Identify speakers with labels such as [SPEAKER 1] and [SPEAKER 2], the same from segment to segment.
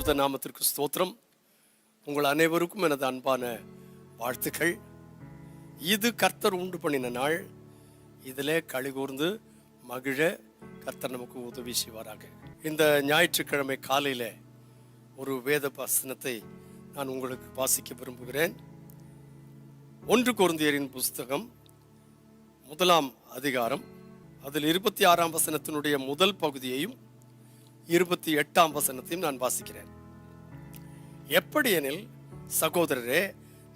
[SPEAKER 1] பரிசுத்த நாமத்திற்கு ஸ்தோத்திரம். உங்கள் அனைவருக்கும் எனது அன்பான வாழ்த்துக்கள். இது கர்த்தர் உண்டு பண்ணின நாள். இதிலே களிகூர்ந்து மகிழ கர்த்தர் நமக்கு உதவி செய்வாராக. இந்த ஞாயிற்றுக்கிழமை காலையில் ஒரு வேத வசனத்தை நான் உங்களுக்கு வாசிக்க விரும்புகிறேன். 1 கொரிந்தியரின் புஸ்தகம் 1ஆம் அதிகாரம், அதில் 26ஆம் வசனத்தினுடைய முதல் பகுதியையும் 28ஆம் வசனத்தையும் நான் வாசிக்கிறேன். எப்படி எனில், சகோதரரே,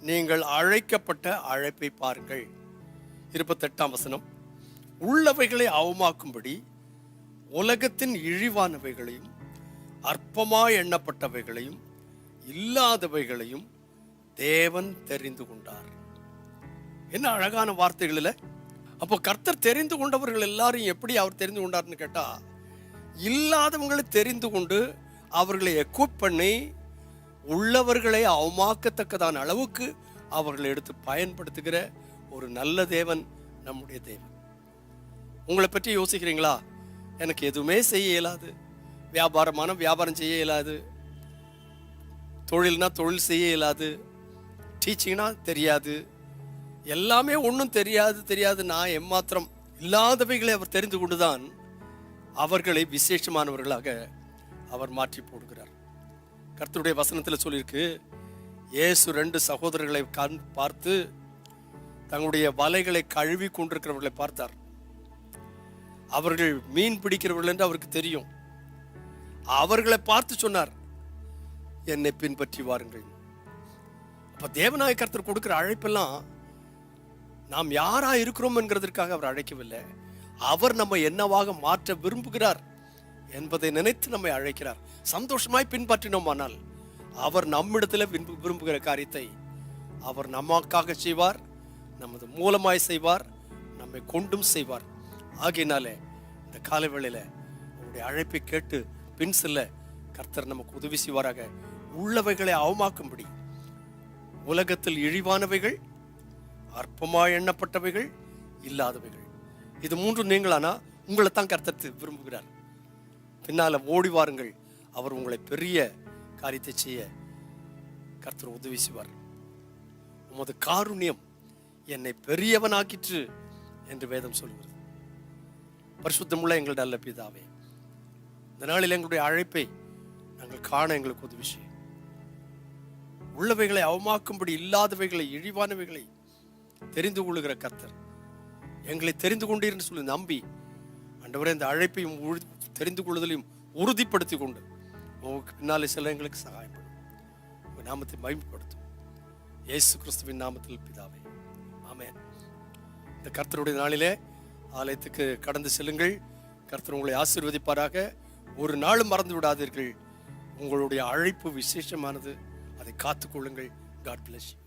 [SPEAKER 1] நீங்கள் அழைக்கப்பட்ட அழைப்பை பாருங்கள். 28ஆம் வசனம், உள்ளவைகளை அவமாக்கும்படி உலகத்தின் இழிவானவைகளையும் அற்பமாய் எண்ணப்பட்டவைகளையும் இல்லாதவைகளையும் தேவன் தெரிந்து கொண்டார். என்ன அழகான வார்த்தைகளில். அப்போ கர்த்தர் தெரிந்து கொண்டவர்கள் எல்லாரும் எப்படி அவர் தெரிந்து கொண்டார்னு கேட்டா, இல்லாதவங்களை தெரிந்து கொண்டு அவர்களை எக்யூப் பண்ணி உள்ளவர்களை அவமாக்கத்தக்கதான அளவுக்கு அவர்களை எடுத்து பயன்படுத்துகிற ஒரு நல்ல தேவன் நம்முடைய தேவன். உங்களை பற்றி யோசிக்கிறீங்களா? எனக்கு எதுவுமே செய்ய இயலாது, வியாபாரம் செய்ய இயலாது, தொழில்னா தொழில் செய்ய இயலாது, டீச்சிங்னா தெரியாது, எல்லாமே ஒன்றும் தெரியாது நான் எம்மாத்திரம். இல்லாதவைகளை அவர் தெரிந்து கொண்டுதான் அவர்களை விசேஷமானவர்களாக அவர் மாற்றி போடுகிறார். கர்த்தருடைய வசனத்தில் சொல்லியிருக்கு, இயேசு 2 சகோதரர்களை பார்த்து தங்களுடைய வலைகளை கழுவி கொண்டிருக்கிறவர்களை பார்த்தார். அவர்கள் மீன் பிடிக்கிறவர்கள் என்று அவருக்கு தெரியும். அவர்களை பார்த்து சொன்னார், என்னை பின்பற்றி வாருங்கள். அப்ப தேவனாய கர்த்தர் கொடுக்கிற அழைப்பெல்லாம் நாம் யாரா இருக்கிறோம் என்கிறதற்காக அவர் அழைக்கவில்லை. அவர் நம்ம என்னவாக மாற்ற விரும்புகிறார் என்பதை நினைத்து நம்மை அழைக்கிறார். சந்தோஷமாய் பின்பற்றினோமானால் அவர் நம்மிடத்தில் விரும்புகிற காரியத்தை அவர் நமக்காக செய்வார், நமது மூலமாய் செய்வார், நம்மை கொண்டும் செய்வார். ஆகையினாலே இந்த காலை வேளையில அவருடைய அழைப்பை கேட்டு பின் செல்ல கர்த்தர் நமக்கு உதவி செய்வாராக. உள்ளவைகளை அவமாக்கும்படி உலகத்தில் இழிவானவைகள் அற்பமாய் எண்ணப்பட்டவைகள் இல்லாதவைகள், இது 3 நீங்களானா உங்களை தான் கர்த்தர் விரும்புகிறார். பின்னால ஓடி வாருங்கள், அவர் உங்களை பெரிய காரியத்தை செய்ய கர்த்தர் உதவி செய்வார். உமது காருண்யம் என்னை பெரியவனாக்கிற்று என்று வேதம் சொல்கிறது. பரிசுத்தமுள்ள எங்களுடைய நல்ல பிதாவே, இந்த நாளில் எங்களுடைய அழைப்பை நாங்கள் காண எங்களுக்கு உதவி செய்யும். உள்ளவைகளை அவமாக்கும்படி இல்லாதவைகளை இழிவானவைகளை தெரிந்து கொள்ளுகிற கர்த்தர் எங்களை தெரிந்து கொண்டீர்னு சொல்லி நம்பி, ஆண்டவரே, இந்த அழைப்பையும் தெரிந்து கொள்ளுதலையும் உறுதிப்படுத்தி கொண்டு உங்களுக்கு பின்னாலே செல்ல எங்களுக்கு சகாயப்படும். உங்கள் நாமத்தை மகிமைப்படுத்தும். இயேசு கிறிஸ்துவின் நாமத்தில் பிதாவே, ஆமென். இந்த கர்த்தருடைய நாளிலே ஆலயத்துக்கு கடந்து செல்லுங்கள். கர்த்தர் உங்களை ஆசீர்வதிப்பாராக. ஒரு நாளும் மறந்து விடாதீர்கள். உங்களுடைய அழைப்பு விசேஷமானது, அதை காத்துக்கொள்ளுங்கள். God bless you.